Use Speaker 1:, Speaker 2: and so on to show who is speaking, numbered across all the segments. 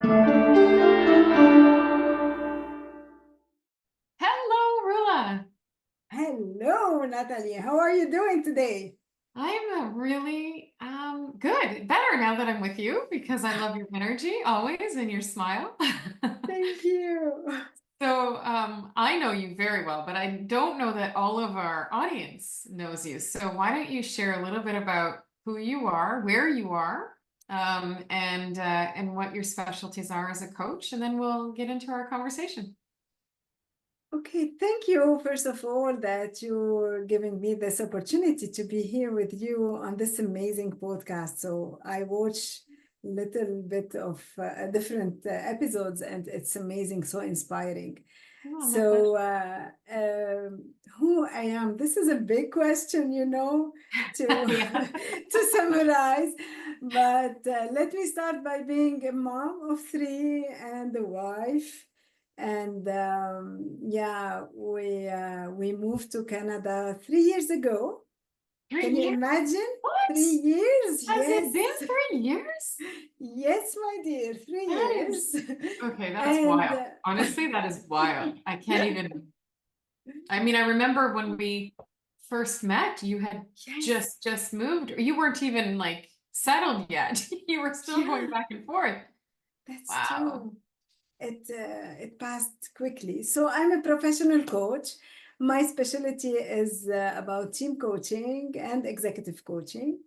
Speaker 1: Hello, Rula.
Speaker 2: Hello, Natalie. How are you doing today?
Speaker 1: I'm really good. Better now that I'm with you because I love your energy always and your smile.
Speaker 2: Thank you.
Speaker 1: I know you very well, but I don't know that all of our audience knows you. So why don't you share a little bit about who you are, where you are, and what your specialties are as a coach, and then we'll get into our conversation.
Speaker 2: Okay, thank you, first of all, that you're giving me this opportunity to be here with you on this amazing podcast. So I watch little bit of different episodes, and it's amazing, so inspiring.
Speaker 1: Oh, my pleasure.
Speaker 2: So, who I am, this is a big question, to
Speaker 1: Yeah.
Speaker 2: to summarize. But let me start by being a mom of three and a wife. And yeah, we moved to Canada 3 years ago.
Speaker 1: Three
Speaker 2: Can you
Speaker 1: years?
Speaker 2: imagine?
Speaker 1: What?
Speaker 2: 3 years?
Speaker 1: Has it been
Speaker 2: Yes.
Speaker 1: 3 years?
Speaker 2: Yes, my dear, three
Speaker 1: That is
Speaker 2: years.
Speaker 1: okay, that's
Speaker 2: And
Speaker 1: wild. Honestly, that is wild. I can't even, I mean, I remember when we first met, you had
Speaker 2: yes,
Speaker 1: just moved. You weren't even like settled yet. You were still going
Speaker 2: yeah,
Speaker 1: back and forth.
Speaker 2: that's
Speaker 1: Wow.
Speaker 2: true. It passed quickly. So I'm a professional coach. My specialty is about team coaching and executive coaching.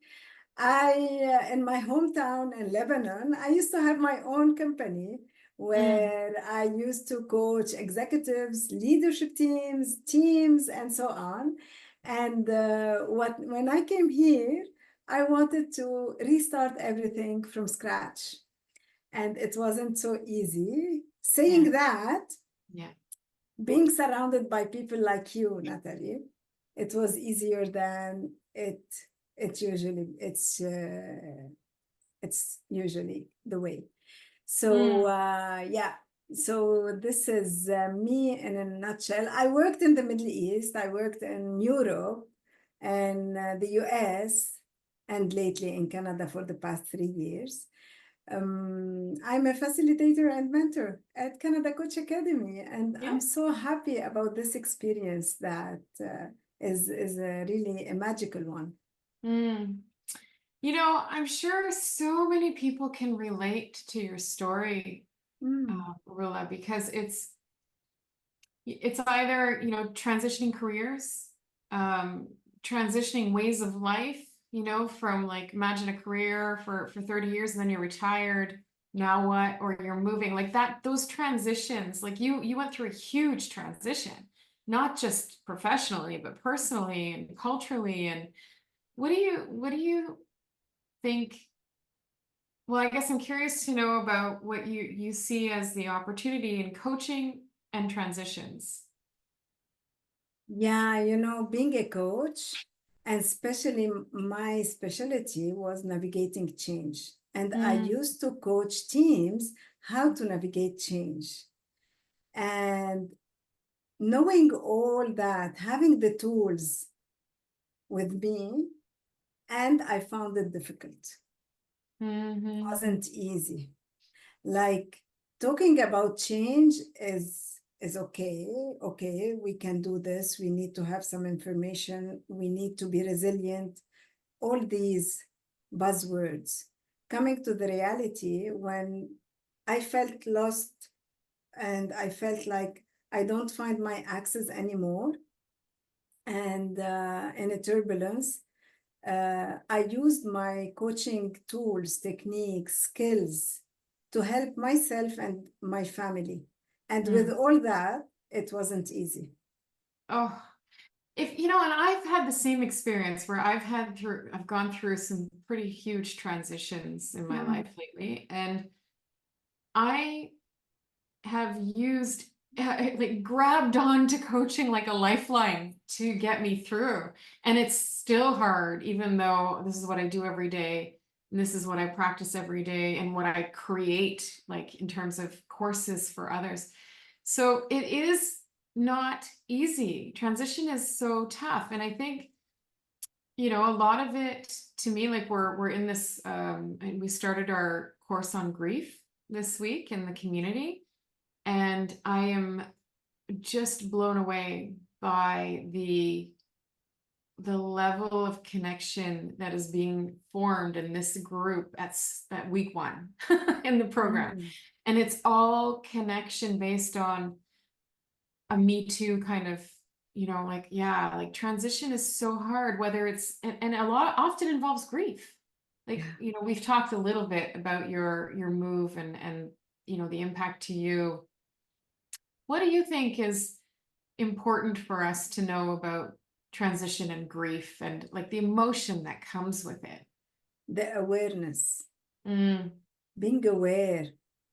Speaker 2: In my hometown in Lebanon, I used to have my own company
Speaker 1: Mm,
Speaker 2: where I used to coach executives, leadership teams, and so on. And when I came here, I wanted to restart everything from scratch, and it wasn't so easy.
Speaker 1: yeah,
Speaker 2: Saying that,
Speaker 1: yeah.
Speaker 2: being surrounded by people like you, Natalie, it was easier than it's usually the way. So
Speaker 1: Mm,
Speaker 2: yeah, so this is me in a nutshell. I worked in the Middle East, I worked in Europe and the US, and lately in Canada for the past 3 years. I'm a facilitator and mentor at Canada Coach Academy, and
Speaker 1: yeah.
Speaker 2: I'm so happy about this experience that is a really a magical one.
Speaker 1: Mm. You know, I'm sure so many people can relate to your story,
Speaker 2: Mm,
Speaker 1: Rula, because it's either, transitioning careers, um, transitioning ways of life, from like imagine a career for 30 years and then you're retired. Now what? Or you're moving like that, those transitions, like you went through a huge transition, not just professionally, but personally and culturally. And what do you think? Well, I guess I'm curious to know about what you see as the opportunity in coaching and transitions.
Speaker 2: yeah, being a coach, and especially my specialty was navigating change. And I
Speaker 1: Mm,
Speaker 2: used to coach teams how to navigate change. And knowing all that, having the tools with me, and I found it difficult.
Speaker 1: mhm.
Speaker 2: Wasn't easy. Like talking about change is okay. Okay, we can do this. We need to have some information. We need to be resilient. All these buzzwords. Coming to the reality, when I felt lost and I felt like I don't find my axis anymore, and in a turbulence, I used my coaching tools, techniques, skills to help myself and my family. And with
Speaker 1: Mm.
Speaker 2: all that, it wasn't easy.
Speaker 1: Oh, if and I've had the same experience where I've gone through some pretty huge transitions in my
Speaker 2: Mm.
Speaker 1: life lately, and I have used like grabbed on to coaching like a lifeline to get me through. And it's still hard, even though this is what I do every day. And this is what I practice every day and what I create, like in terms of courses for others. So it is not easy. Transition is so tough. And I think, a lot of it to me, like we're in this and we started our course on grief. this week in the community, and I am just blown away by the level of connection that is being formed in this group at week one in the program.
Speaker 2: Mm.
Speaker 1: And it's all connection based on a Me Too kind of, like, yeah, like transition is so hard, whether it's, and a lot often involves grief. Like,
Speaker 2: Yeah.
Speaker 1: we've talked a little bit about your move and, the impact to you. What do you think is important for us to know about transition and grief and like the emotion that comes with it?
Speaker 2: The awareness,
Speaker 1: Mm,
Speaker 2: being aware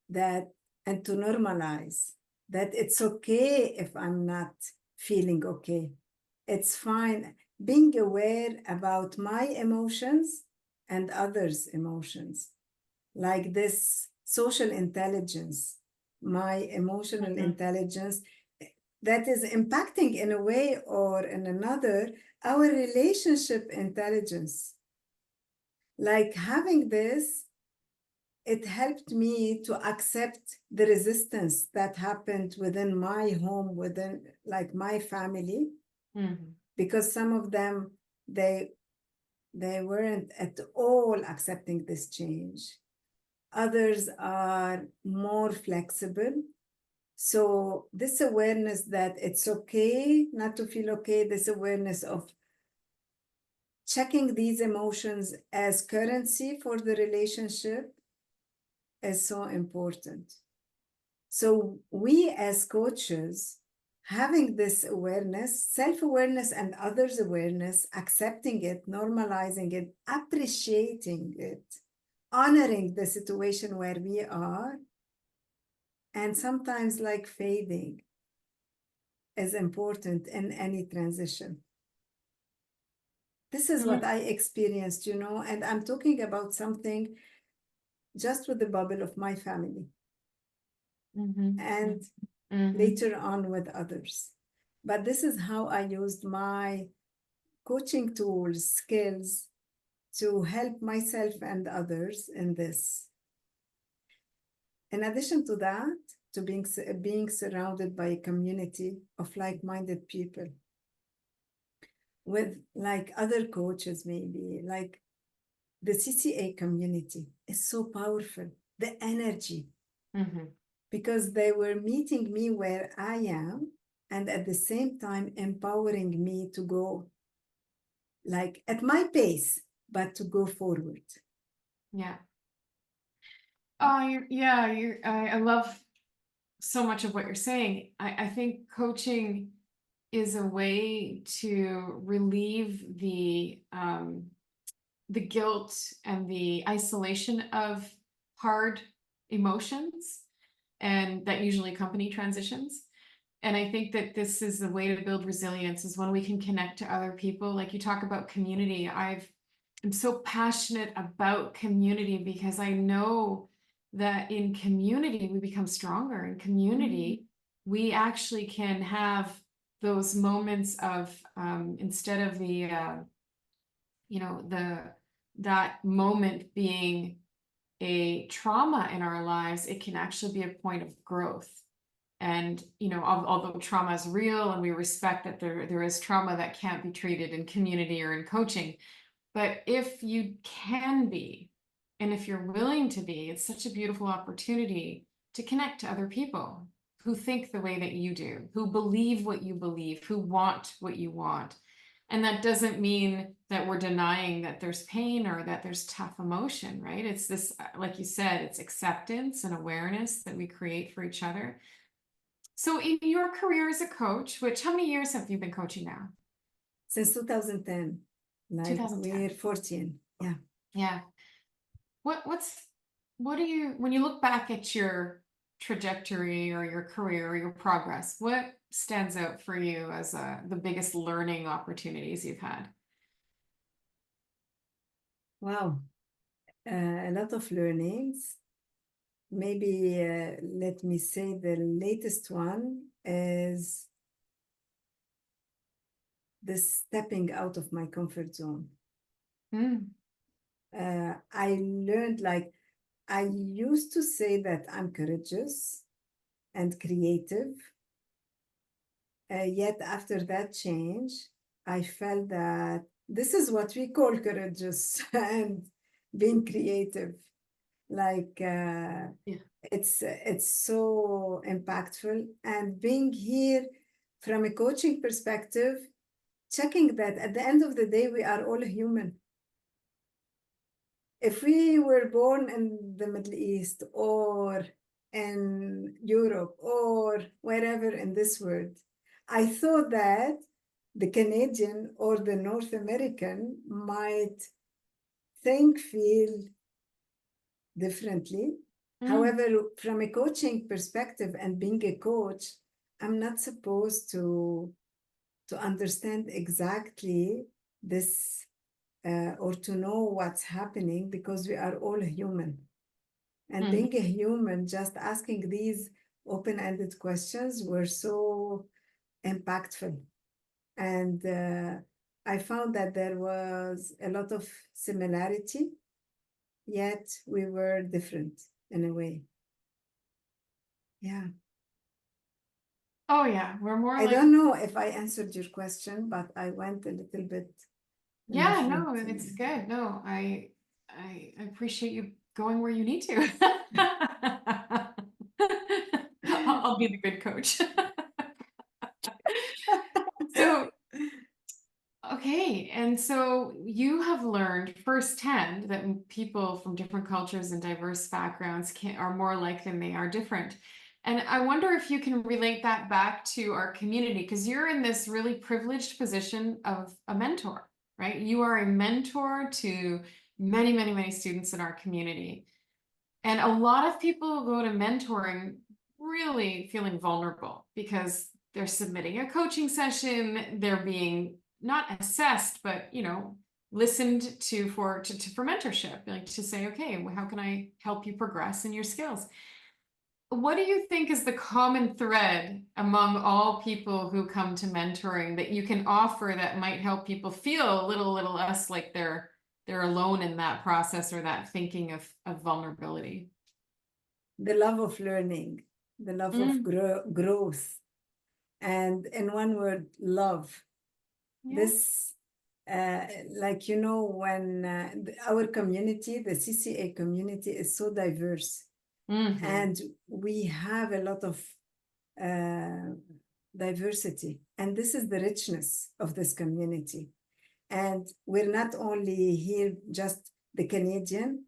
Speaker 2: that, and to normalize that it's okay if I'm not feeling okay. It's fine. Being aware about my emotions and others' emotions, like this social intelligence, my emotional
Speaker 1: mhm,
Speaker 2: intelligence, that is impacting in a way or in another our relationship intelligence. Like having this, it helped me to accept the resistance that happened within my home, within like my family,
Speaker 1: mhm,
Speaker 2: because some of them, they they weren't at all accepting this change. Others are more flexible. So this awareness that it's okay not to feel okay, this awareness of checking these emotions as currency for the relationship is so important. So we as coaches, having this awareness, self-awareness and others' awareness, accepting it, normalizing it, appreciating it, honoring the situation where we are, and sometimes like fading is important in any transition. This is what
Speaker 1: mm,
Speaker 2: I experienced, and I'm talking about something just with the bubble of my family
Speaker 1: mhm,
Speaker 2: and
Speaker 1: mhm, mhm,
Speaker 2: later on with others. But this is how I used my coaching tools, skills to help myself and others in this. In addition to that, to being surrounded by a community of like-minded people with like other coaches, maybe like the CCA community is so powerful. The energy,
Speaker 1: mhm.
Speaker 2: because they were meeting me where I am and at the same time empowering me to go like at my pace, but to go forward.
Speaker 1: Yeah. Oh, I love so much of what you're saying. I think coaching is a way to relieve the guilt and the isolation of hard emotions and that usually accompany transitions. And I think that this is the way to build resilience is when we can connect to other people. Like you talk about community. I'm so passionate about community because I know that in community we become stronger. In
Speaker 2: Mm.
Speaker 1: community, we actually can have those moments of instead of the that moment being a trauma in our lives, it can actually be a point of growth. And although trauma is real and we respect that there is trauma that can't be treated in community or in coaching, but if you can be, and if you're willing to be, it's such a beautiful opportunity to connect to other people who think the way that you do, who believe what you believe, who want what you want. And that doesn't mean that we're denying that there's pain or that there's tough emotion, right? It's this, like you said, it's acceptance and awareness that we create for each other. So in your career as a coach, which how many years have you been coaching now?
Speaker 2: Since 2010, like
Speaker 1: 2010.
Speaker 2: we're 14. Yeah.
Speaker 1: Yeah. What do you, when you look back at your trajectory or your career or your progress, what stands out for you as the biggest learning opportunities you've had?
Speaker 2: Wow. A lot of learnings. Maybe let me say the latest one is the stepping out of my comfort zone.
Speaker 1: Mm,
Speaker 2: I learned like I used to say that I'm courageous and creative. Yet after that change, I felt that this is what we call courageous and being creative. Like
Speaker 1: Yeah.
Speaker 2: it's so impactful. And being here from a coaching perspective, checking that at the end of the day, we are all human. If we were born in the Middle East or in Europe or wherever in this world, I thought that the Canadian or the North American might think, feel differently.
Speaker 1: Mm.
Speaker 2: However, from a coaching perspective and being a coach, I'm not supposed to understand exactly this or to know what's happening because we are all human. And
Speaker 1: Mm.
Speaker 2: being a human, just asking these open-ended questions were so impactful. And I found that there was a lot of similarity, yet we were different in a way. Yeah.
Speaker 1: Oh yeah, we're more
Speaker 2: I
Speaker 1: like,
Speaker 2: don't know if I answered your question, but I went a little bit in
Speaker 1: yeah,
Speaker 2: different.
Speaker 1: no, it's good. No, I appreciate you going where you need to. I'll be the good coach. So, okay, and so you have learned firsthand that people from different cultures and diverse backgrounds are more alike than they are different. And I wonder if you can relate that back to our community, because you're in this really privileged position of a mentor, right? You are a mentor to many, many, many students in our community. And a lot of people go to mentoring really feeling vulnerable because they're submitting a coaching session, they're being not assessed, but listened to for mentorship, like to say, okay, well, how can I help you progress in your skills? What do you think is the common thread among all people who come to mentoring that you can offer that might help people feel a little less like they're alone in that process or that thinking of vulnerability?
Speaker 2: The love of learning, the love of
Speaker 1: Mm,
Speaker 2: growth, and in one word, love.
Speaker 1: yeah.
Speaker 2: This, like, when our community, the CCA community, is so diverse,
Speaker 1: Hmm.
Speaker 2: and we have a lot of uh, diversity, and this is the richness of this community. And we're not only here just the Canadian,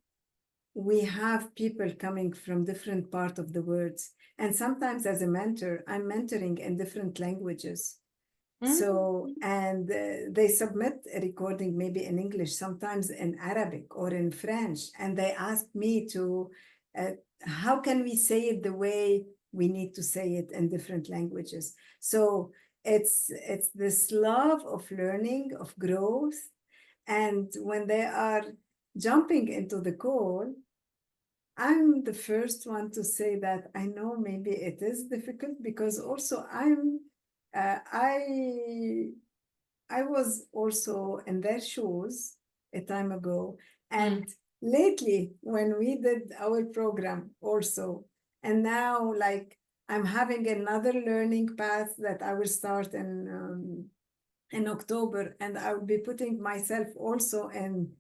Speaker 2: we have people coming from different parts of the world. And sometimes as a mentor, I'm mentoring in different languages.
Speaker 1: Mm.
Speaker 2: So, and they submit a recording maybe in English, sometimes in Arabic or in French. And they ask me uh, how can we say it the way we need to say it in different languages? So it's this love of learning, of growth. And when they are jumping into the call, I'm the first one to say that I know maybe it is difficult because also uh, I I was also in their shoes a time ago,
Speaker 1: Mm.
Speaker 2: and lately when we did our program also, and now like I'm having another learning path that I will start in October, and I will be putting myself also in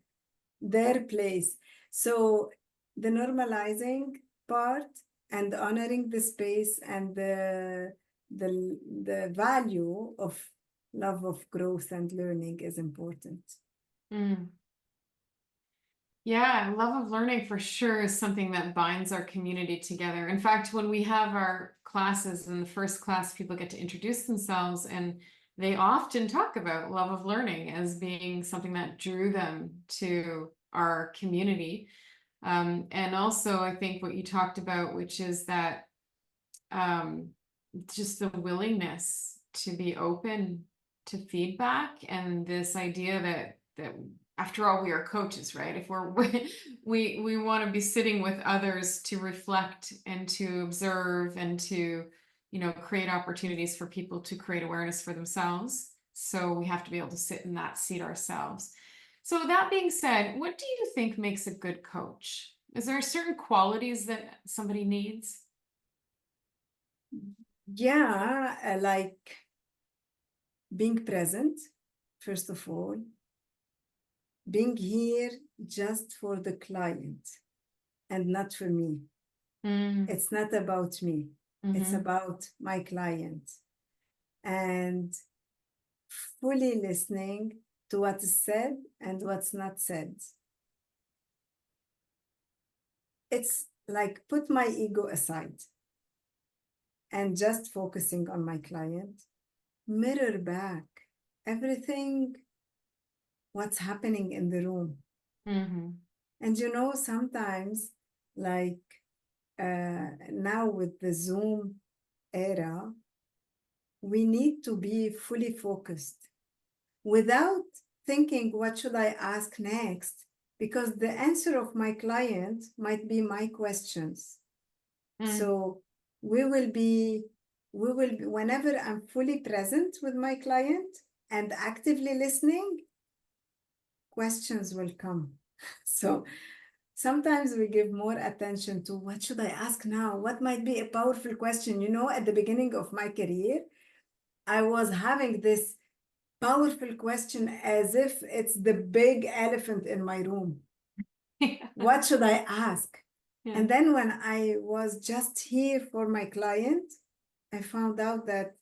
Speaker 2: their place. So the normalizing part and honoring the space and the value of love of growth and learning is important.
Speaker 1: Mm. Yeah, love of learning for sure is something that binds our community together. In fact, when we have our classes in the first class, people get to introduce themselves and they often talk about love of learning as being something that drew them to our community. And also, I think what you talked about, which is that um, just the willingness to be open to feedback and this idea that after all we are coaches, right? If we're we want to be sitting with others to reflect and to observe and to create opportunities for people to create awareness for themselves, so we have to be able to sit in that seat ourselves. So that being said, what do you think makes a good coach? Is there certain qualities that somebody needs?
Speaker 2: Yeah, like being present, first of all, being here just for the client and not for me.
Speaker 1: Mm,
Speaker 2: It's not about me, it's
Speaker 1: mm-hmm.
Speaker 2: about my client. And fully listening to what is said and what's not said. It's like put my ego aside and just focusing on my client, mirror back everything what's happening in the room.
Speaker 1: Mm-hmm.
Speaker 2: And sometimes like now with the Zoom era, we need to be fully focused without thinking, what should I ask next? Because the answer of my client might be my questions.
Speaker 1: Mm.
Speaker 2: So we will be, whenever I'm fully present with my client and actively listening, questions will come. So sometimes we give more attention to what should I ask now? What might be a powerful question? At the beginning of my career, I was having this powerful question as if it's the big elephant in my room.
Speaker 1: Yeah.
Speaker 2: What should I ask?
Speaker 1: Yeah.
Speaker 2: And then when I was just here for my client, I found out that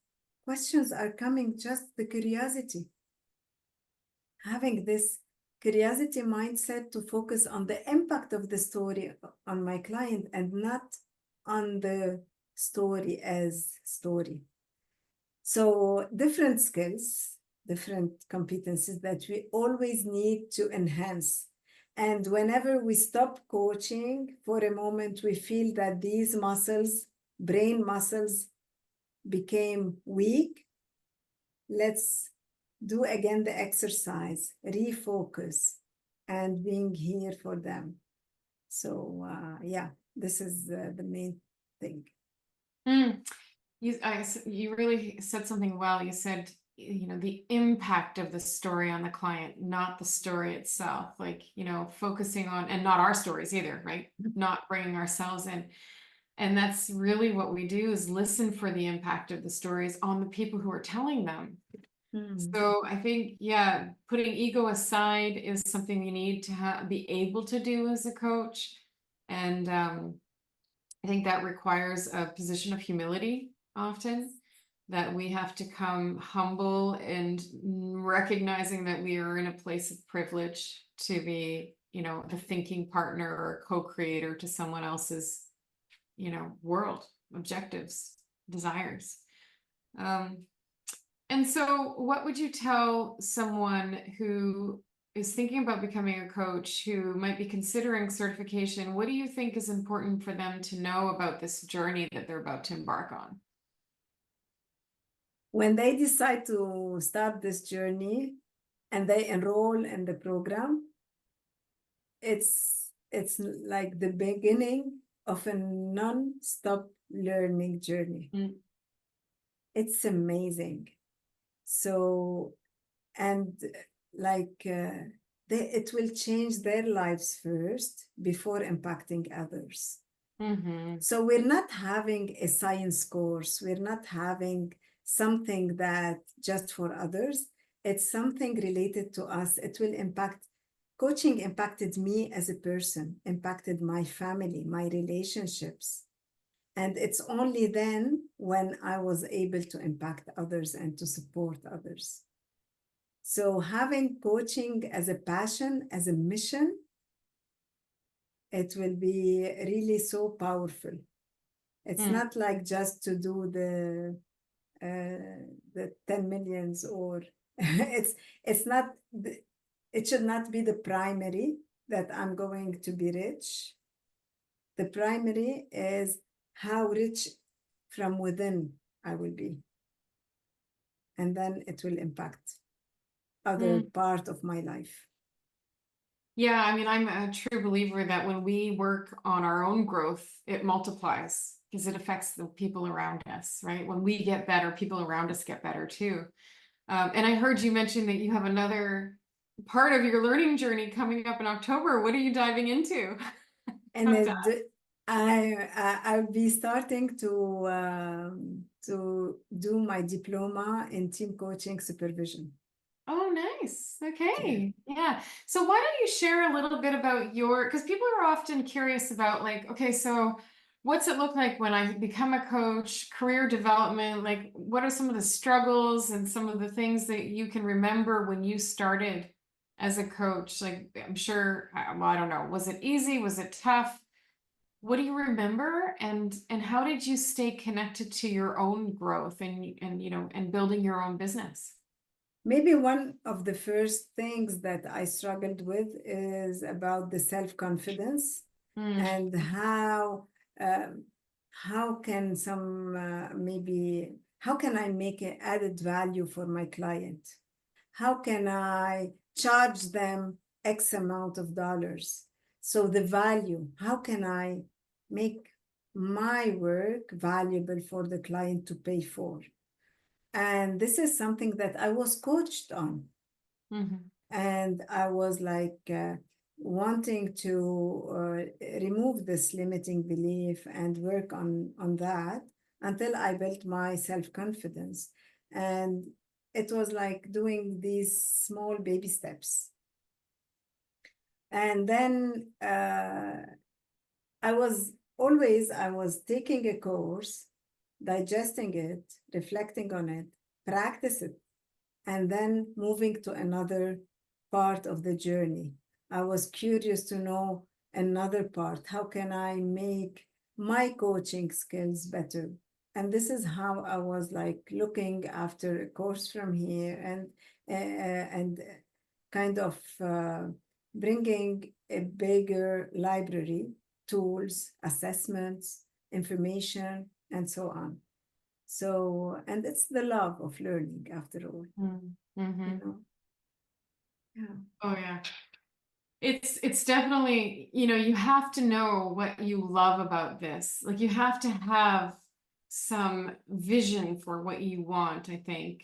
Speaker 2: questions are coming just the curiosity. Having this curiosity mindset to focus on the impact of the story on my client and not on the story as story. So different skills, different competencies that we always need to enhance. And whenever we stop coaching for a moment, we feel that these muscles, brain muscles, became weak. Let's do again the exercise, refocus, and being here for them. So, yeah, this is the main thing.
Speaker 1: Mm. You really said something well. You said, the impact of the story on the client, not the story itself. Like, focusing on, and not our stories either, right? Not bringing ourselves in. And that's really what we do, is listen for the impact of the stories on the people who are telling them.
Speaker 2: Mm.
Speaker 1: So I think, yeah, putting ego aside is something you need to be able to do as a coach. And I think that requires a position of humility often, that we have to come humble and recognizing that we are in a place of privilege to be, the thinking partner or co-creator to someone else's, world, objectives, desires. And so what would you tell someone who is thinking about becoming a coach, who might be considering certification? What do you think is important for them to know about this journey that they're about to embark on?
Speaker 2: When they decide to start this journey and they enroll in the program, it's like the beginning of a non-stop learning journey.
Speaker 1: Mm.
Speaker 2: It's amazing. So, and like it will change their lives first before impacting others.
Speaker 1: Mm-hmm.
Speaker 2: So we're not having a science course. We're not having something that just for others. It's something related to us. It will impact. Coaching impacted me as a person, impacted my family, my relationships. And it's only then when I was able to impact others and to support others. So having coaching as a passion, as a mission, it will be really so powerful. It's
Speaker 1: Mm.
Speaker 2: not like just to do the 10 millions or it's not it should not be the primary that I'm going to be rich. The primary is how rich from within I will be, and then it will impact other
Speaker 1: Mm.
Speaker 2: part of my life.
Speaker 1: Yeah, I mean, I'm a true believer that when we work on our own growth, it multiplies because it affects the people around us, right? When we get better, people around us get better too. And I heard you mention that you have another part of your learning journey coming up in October. What are you diving into?
Speaker 2: And I'll be starting to do my diploma in team coaching supervision.
Speaker 1: Oh, nice.
Speaker 2: Yeah.
Speaker 1: Okay. Yeah. So why don't you share a little bit about your, because people are often curious about like, okay, so what's it look like when I become a coach, career development, like what are some of the struggles and some of the things that you can remember when you started as a coach? Like I'm sure, well, I don't know, was it easy? Was it tough? What do you remember and how did you stay connected to your own growth and you know and building your own business?
Speaker 2: Maybe one of the first things that I struggled with is about the self-confidence
Speaker 1: Mm,
Speaker 2: and um, how can some maybe how can I make an added value for my client? How can I charge them X amount of dollars? So the value, how can I make my work valuable for the client to pay for? And this is something that I was coached on.
Speaker 1: mhm.
Speaker 2: And I was like wanting to remove this limiting belief and work on that until I built my self-confidence. And it was like doing these small baby steps. And then I was taking a course, digesting it, reflecting on it, practice it, and then moving to another part of the journey. I was curious to know another part. How can I make my coaching skills better? And this is how I was like looking after a course from here and kind of bringing a bigger library, tools, assessments, information, and so on. So, and it's the love of learning after all,
Speaker 1: Mm,
Speaker 2: you
Speaker 1: mhm.
Speaker 2: know? Yeah.
Speaker 1: Oh yeah. It's definitely, you know, you have to know what you love about this. Like you have to have some vision for what you want, I think,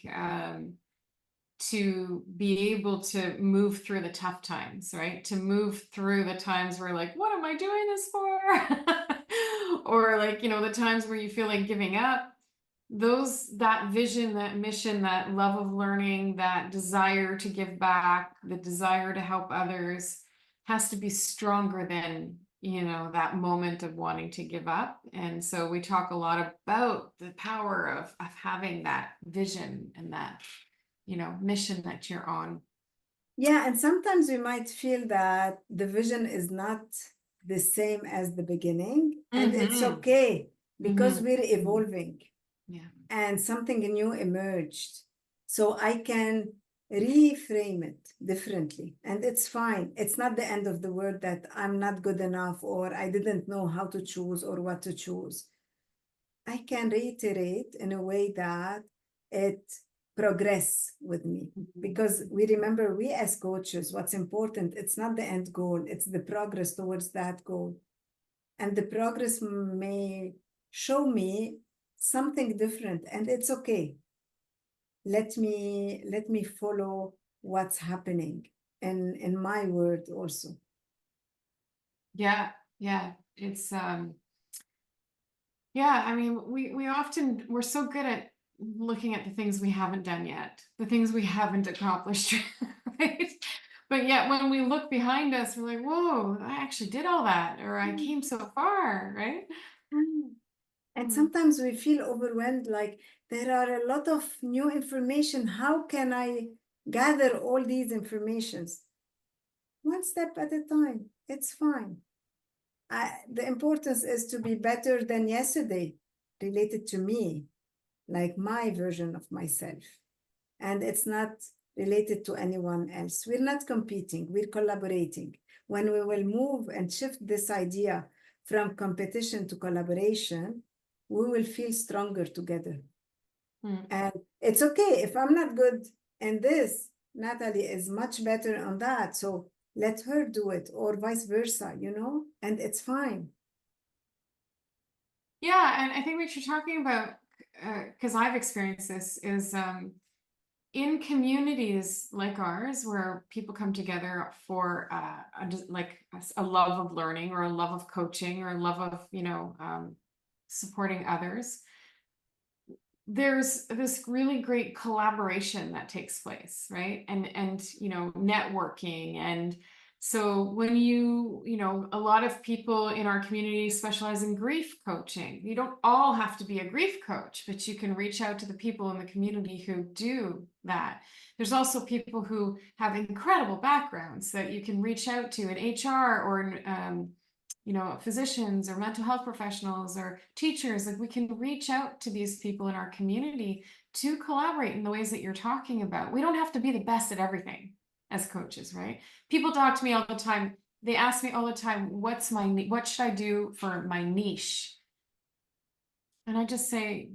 Speaker 1: to be able to move through the tough times, right? To move through the times where like, what am I doing this for? Or like, you know, the times where you feel like giving up. That vision, that mission, that love of learning, that desire to give back, the desire to help others has to be stronger than, you know, that moment of wanting to give up. And so we talk a lot about the power of having that vision and that, you know, mission that you're on.
Speaker 2: Yeah, and sometimes we might feel that the vision is not the same as the beginning, and it's
Speaker 1: Mm-hmm.
Speaker 2: okay because
Speaker 1: Mm-hmm.
Speaker 2: we're evolving
Speaker 1: Yeah.
Speaker 2: and something new emerged. So I can reframe it differently, and it's fine. It's not the end of the world that I'm not good enough or I didn't know how to choose or what to choose. I can reiterate in a way that it progress with me because we remember we as coaches what's important it's not the end goal, it's the progress towards that goal, and the progress may show me something different and it's okay. Let me follow what's happening in my world also.
Speaker 1: Yeah. Yeah. It's yeah, I mean, we're so good at looking at the things we haven't done yet, the things we haven't accomplished, right? But yet when we look behind us, we're like, whoa, I actually did all that, or I came so far, right?
Speaker 2: And
Speaker 1: Mm,
Speaker 2: sometimes we feel overwhelmed, like there are a lot of new information. How can I gather all these informations? One step at a time. It's fine. The importance is to be better than yesterday, related to me, like my version of myself. And it's not related to anyone else. We're not competing, we're collaborating. When we will move and shift this idea from competition to collaboration, we will feel stronger together.
Speaker 1: mm.
Speaker 2: And it's okay if I'm not good in this, Natalie is much better on that. So let her do it, or vice versa, and it's fine.
Speaker 1: Yeah, and I think what you're talking about, because I've experienced this, is in communities like ours, where people come together for a love of learning or a love of coaching or a love of, supporting others, there's this really great collaboration that takes place, right? And networking. And so when a lot of people in our community specialize in grief coaching. You don't all have to be a grief coach, but you can reach out to the people in the community who do that. There's also people who have incredible backgrounds that you can reach out to in HR or in physicians or mental health professionals or teachers. Like, we can reach out to these people in our community to collaborate in the ways that you're talking about. We don't have to be the best at everything as coaches, right? People talk to me all the time. They ask me all the time, what should I do for my niche? And I just say,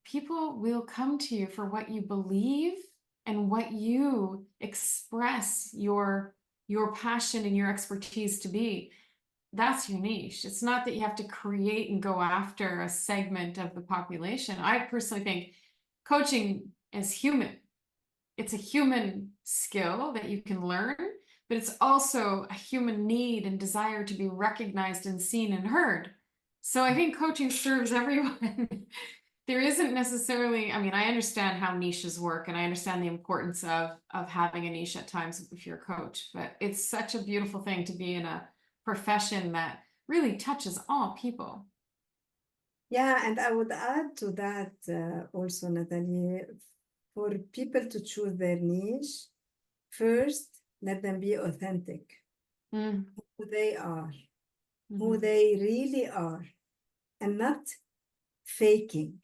Speaker 1: people will come to you for what you believe and what you express your passion and your expertise to be. That's your niche. It's not that you have to create and go after a segment of the population. I personally think coaching is human. It's a human skill that you can learn, but it's also a human need and desire to be recognized and seen and heard. So I think coaching serves everyone. There isn't necessarily, I mean, I understand how niches work and I understand the importance of having a niche at times if you're a coach, but it's such a beautiful thing to be in a profession that really touches all people.
Speaker 2: Yeah, and I would add to that also, Natalie, for people to choose their niche, first, let them be authentic,
Speaker 1: Mm.
Speaker 2: who they are, who
Speaker 1: Mhm.
Speaker 2: they really are, and not faking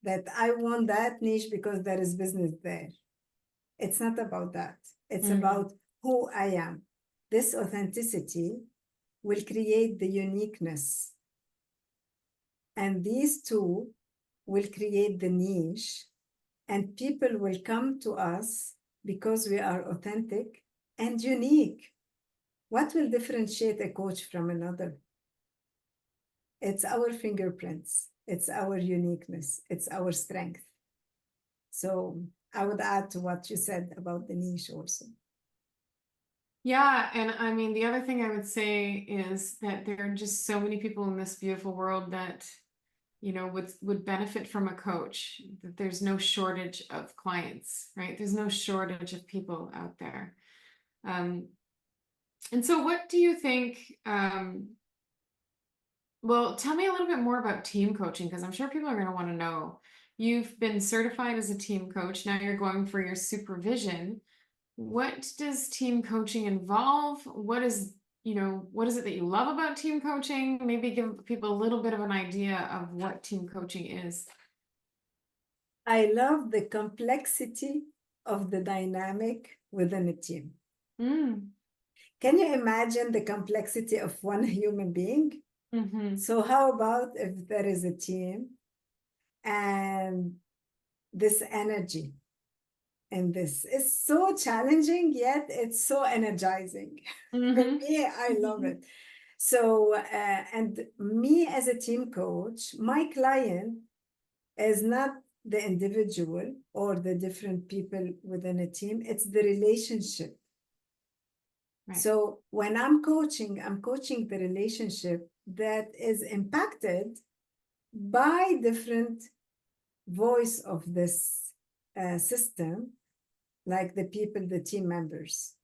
Speaker 2: that I want that niche because there is business there. It's not about that. It's
Speaker 1: Mhm.
Speaker 2: about who I am. This authenticity will create the uniqueness. And these two will create the niche, and people will come to us because we are authentic and unique. What will differentiate a coach from another? It's our fingerprints, it's our uniqueness, it's our strength. So I would add to what you said about the niche also.
Speaker 1: Yeah, and I mean, the other thing I would say is that there are just so many people in this beautiful world that, would benefit from a coach, that there's no shortage of clients, right? There's no shortage of people out there. And so what do you think, well, tell me a little bit more about team coaching, because I'm sure people are going to want to know. You've been certified as a team coach. Now you're going for your supervision. What does team coaching involve? What is it that you love about team coaching? Maybe give people a little bit of an idea of what team coaching is.
Speaker 2: I love the complexity of the dynamic within a team.
Speaker 1: Mm.
Speaker 2: Can you imagine the complexity of one human being?
Speaker 1: Mm-hmm.
Speaker 2: So, how about if there is a team and this energy and this is so challenging, yet it's so energizing. For
Speaker 1: Mm-hmm.
Speaker 2: me, I love it. So, and me as a team coach, my client is not the individual or the different people within a team, it's the relationship.
Speaker 1: Right.
Speaker 2: So when I'm coaching the relationship that is impacted by different voice of this system, like the people, the team members.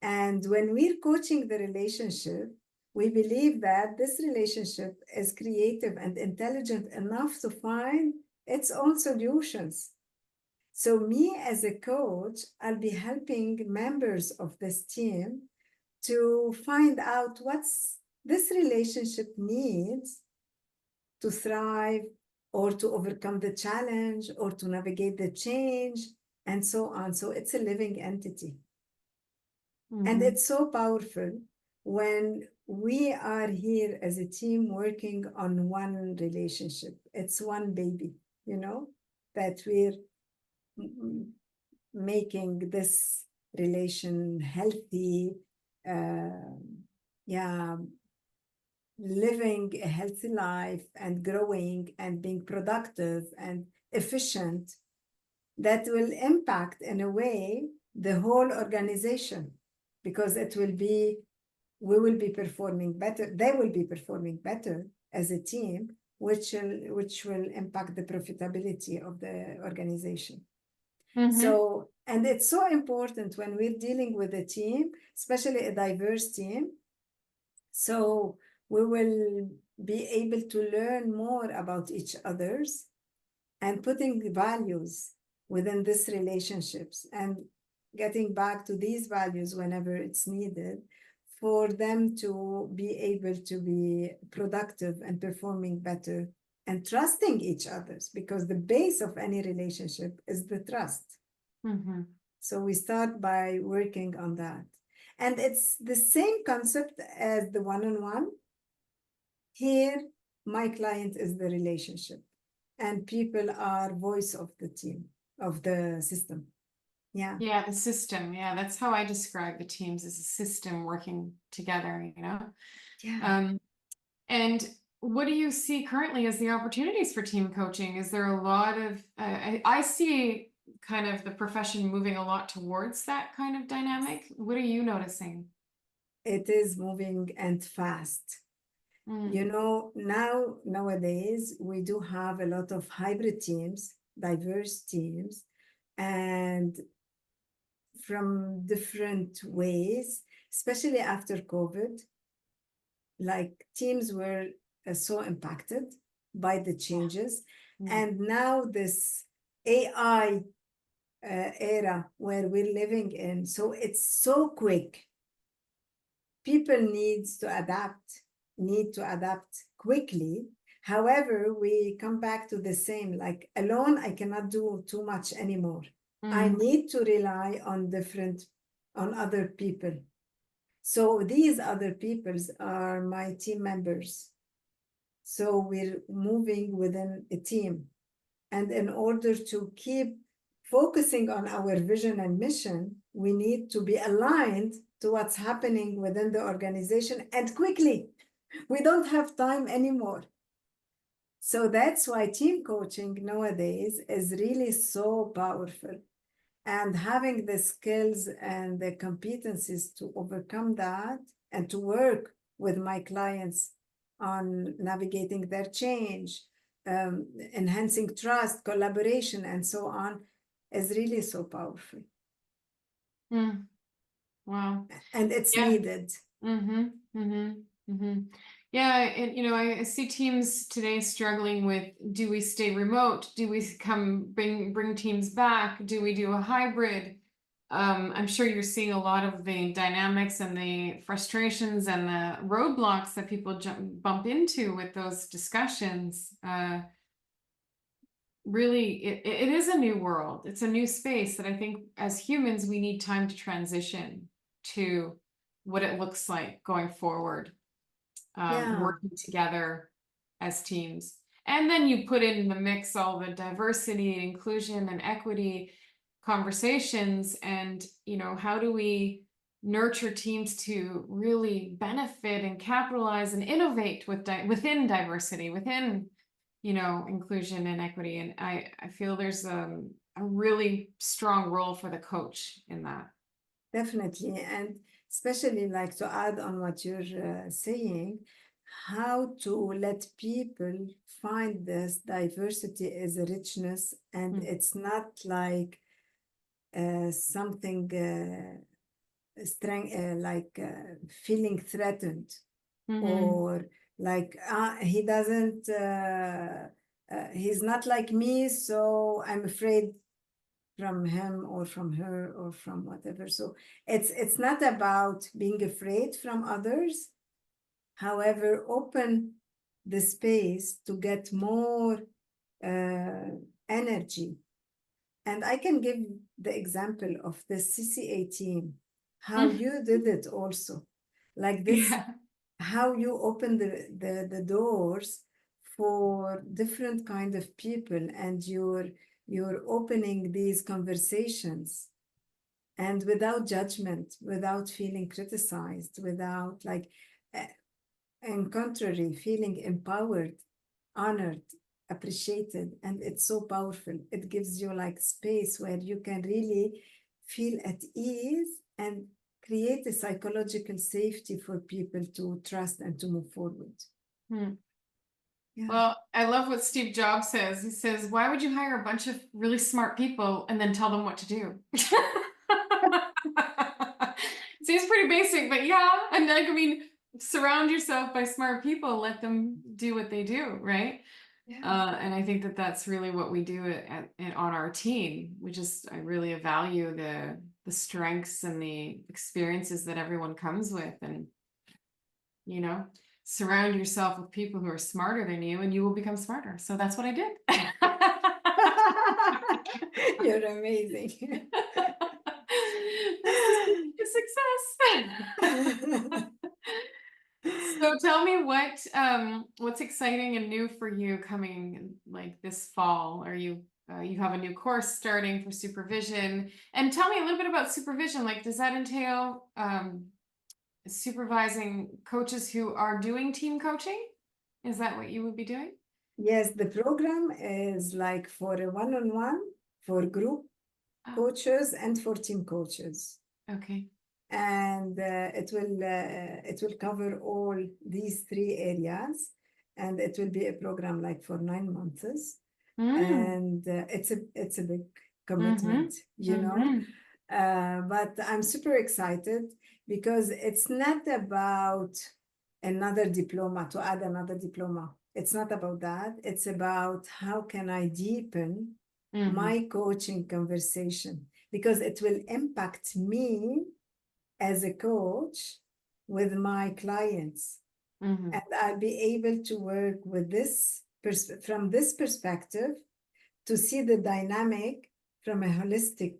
Speaker 2: And when we're coaching the relationship, we believe that this relationship is creative and intelligent enough to find its own solutions. So me as a coach, I'll be helping members of this team to find out what's this relationship needs to thrive or to overcome the challenge or to navigate the change and so on. So it's a living entity. And
Speaker 1: Mm-hmm.
Speaker 2: it's so powerful when we are here as a team working on one relationship. It's one baby, that we're making this relation healthy, yeah, living a healthy life and growing and being productive and efficient. that will impact in a way the whole organization, because we will be performing better, they will be performing better as a team, which will impact the profitability of the organization. So, and it's so important when we're dealing with a team, especially a diverse team. So we will be able to learn more about each other's and putting the values within these relationships and getting back to these values whenever it's needed for them to be able to be productive and performing better and trusting each other's, because the base of any relationship is the trust. So we start by working on that. And it's the same concept as the one-on-one. Here, my client is the relationship, and people are voice of the team, of the system. Yeah.
Speaker 1: Yeah, the system. Yeah, that's how I describe the teams, as a system working together, you know?
Speaker 2: Yeah.
Speaker 1: And what do you see currently as the opportunities for team coaching? Is there a lot of, I see kind of the profession moving a lot towards that kind of dynamic. What are you noticing?
Speaker 2: It is moving and fast. You know, nowadays, we do have a lot of hybrid teams, diverse teams, and from different ways, especially after COVID, like teams were so impacted by the changes. And now this AI era where we're living in, so it's so quick. People need to adapt quickly. However, we come back to the same, like alone, I cannot do too much anymore. I need to rely on other people. So these other peoples are my team members. So we're moving within a team. And in order to keep focusing on our vision and mission, we need to be aligned to what's happening within the organization and quickly. We don't have time anymore. So that's why team coaching nowadays is really so powerful. And having the skills and the competencies to overcome that and to work with my clients on navigating their change, enhancing trust, collaboration, and so on, is really so powerful.
Speaker 1: Wow.
Speaker 2: And it's needed.
Speaker 1: Yeah, and you know, I see teams today struggling with, do we stay remote? Do we bring teams back? Do we do a hybrid? I'm sure you're seeing a lot of the dynamics and the frustrations and the roadblocks that people bump into with those discussions. Really, it is a new world. It's a new space that I think as humans, we need time to transition to what it looks like going forward. Working together as teams. And then you put in the mix all the diversity and inclusion and equity conversations, and you know, how do we nurture teams to really benefit and capitalize and innovate within diversity, within, you know, inclusion and equity. And I feel there's a really strong role for the coach in that.
Speaker 2: Definitely. And especially like to add on what you're saying, how to let people find this diversity as a richness, and it's not like something feeling threatened, or like he doesn't he's not like me, so I'm afraid from him or from her or from whatever. So it's not about being afraid from others. However, open the space to get more energy. And I can give the example of the CCA team, how you did it also. Like this, how you open the doors for different kind of people, and you're opening these conversations, and without judgment, without feeling criticized, without like, in contrary, feeling empowered, honored, appreciated, and it's so powerful. It gives you like space where you can really feel at ease and create a psychological safety for people to trust and to move forward.
Speaker 1: Hmm.
Speaker 2: Yeah.
Speaker 1: Well, I love what Steve Jobs says. He says, why would you hire a bunch of really smart people and then tell them what to do? Seems pretty basic, but yeah. And like, I mean, surround yourself by smart people, let them do what they do, right?
Speaker 2: Yeah.
Speaker 1: And I think that that's really what we do on our team. I really value the strengths and the experiences that everyone comes with, and you know, surround yourself with people who are smarter than you, and you will become smarter. So that's what I did.
Speaker 2: You're amazing.
Speaker 1: This is success. So tell me what's exciting and new for you coming like this fall? Are you you have a new course starting for supervision, and tell me a little bit about supervision. Like, does that entail supervising coaches who are doing team coaching? Is that what you would be doing?
Speaker 2: Yes, the program is like for a one-on-one, for group
Speaker 1: Oh,
Speaker 2: coaches and for team coaches.
Speaker 1: okay.
Speaker 2: And it will cover all these three areas, and it will be a program like for 9 months. And it's a big commitment, you know. But I'm super excited because it's not about another diploma, to add another diploma. It's not about that. It's about how can I deepen my coaching conversation, because it will impact me as a coach with my clients. And I'll be able to work with this from this perspective, to see the dynamic from a holistic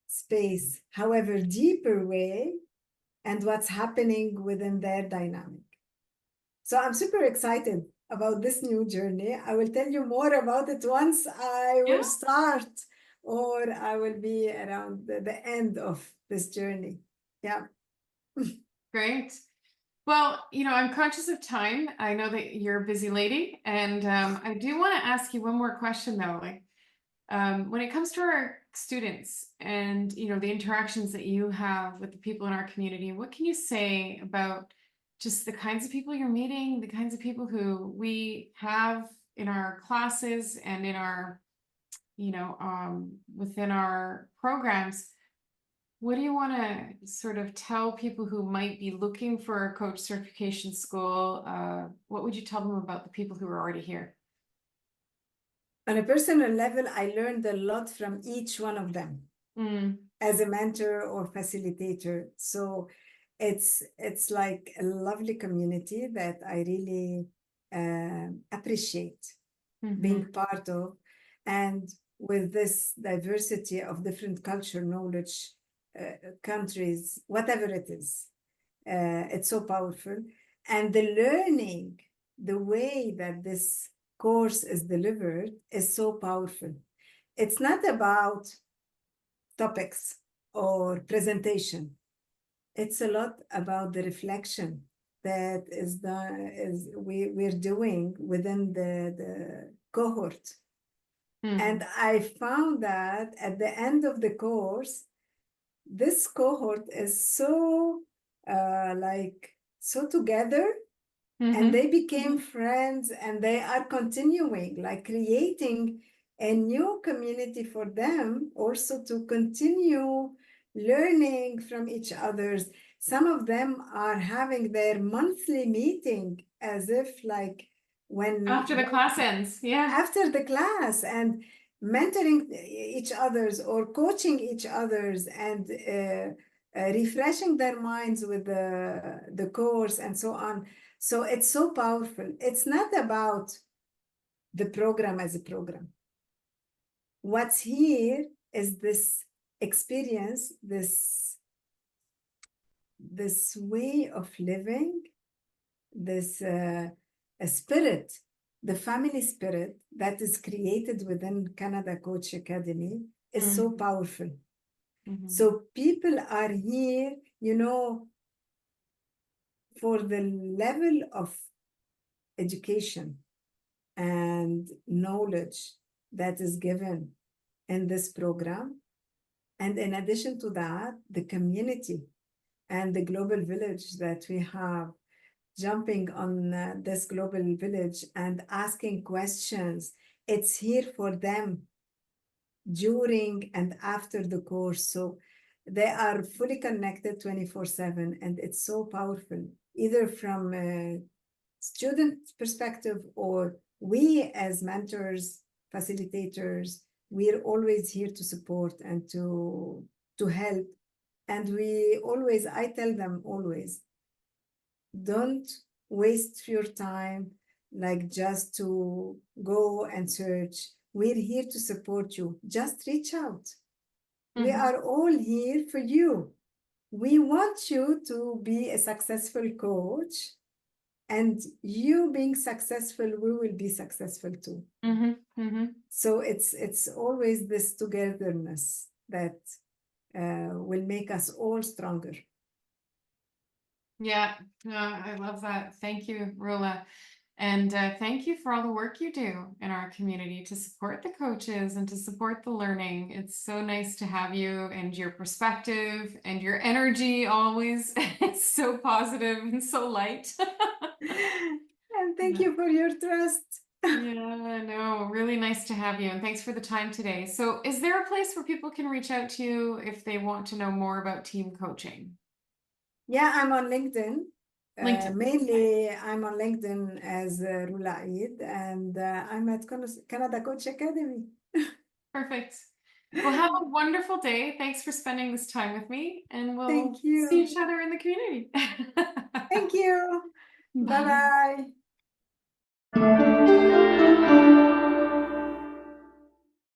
Speaker 2: space, however deeper way, and what's happening within their dynamic. So I'm super excited about this new journey. I will tell you more about it once I will start, or I will be around the end of this journey. Yeah.
Speaker 1: Great. Well, you know, I'm conscious of time. I know that you're a busy lady, and I do want to ask you one more question though. Like, when it comes to our students and you know the interactions that you have with the people in our community, what can you say about just the kinds of people you're meeting, the kinds of people who we have in our classes and in our, you know, within our programs? What do you want to sort of tell people who might be looking for a coach certification school? What would you tell them about the people who are already here?
Speaker 2: On a personal level, I learned a lot from each one of them as a mentor or facilitator. So it's like a lovely community that I really appreciate being part of. And with this diversity of different culture, knowledge, countries, whatever it is, it's so powerful. And the learning, the way that this course is delivered is so powerful. It's not about topics or presentation. It's a lot about the reflection that we're doing within the cohort. And I found that at the end of the course, this cohort is so so together, and they became friends, and they are continuing, like creating a new community for them also to continue learning from each other's. Some of them are having their monthly meeting as if like when
Speaker 1: After the class ends, yeah.
Speaker 2: after the class, and mentoring each others or coaching each others, and refreshing their minds with the course and so on. So it's so powerful. It's not about the program as a program. What's here is this experience, this way of living, this a spirit, the family spirit that is created within Canada Coach Academy is so powerful. So people are here, you know, for the level of education and and knowledge that is given in this program. And in addition to that, the community and the global village that we have jumping on this global village and asking questions. It's here for them during and after the course. So they are fully connected 24/7, and it's so powerful, either from a student perspective or we as mentors, facilitators, we're always here to support and to help. And I tell them always, don't waste your time like just to go and search. We're here to support you. Just reach out. We are all here for you. We want you to be a successful coach, and you being successful, we will be successful too. So it's always this togetherness that will make us all stronger.
Speaker 1: Yeah, I love that. Thank you, Roula. And thank you for all the work you do in our community to support the coaches and to support the learning. It's so nice to have you, and your perspective and your energy always is so positive and so light.
Speaker 2: And thank you for your trust.
Speaker 1: Yeah, no, really nice to have you. And thanks for the time today. So is there a place where people can reach out to you if they want to know more about team coaching?
Speaker 2: Yeah, I'm on LinkedIn.
Speaker 1: LinkedIn.
Speaker 2: Mainly, I'm on LinkedIn as Roula Eid, and I'm at Canada Coach Academy.
Speaker 1: Perfect. Well, have a wonderful day. Thanks for spending this time with me, and we'll
Speaker 2: Thank you.
Speaker 1: see each other in the community.
Speaker 2: Thank you.
Speaker 1: Bye.
Speaker 2: Bye-bye.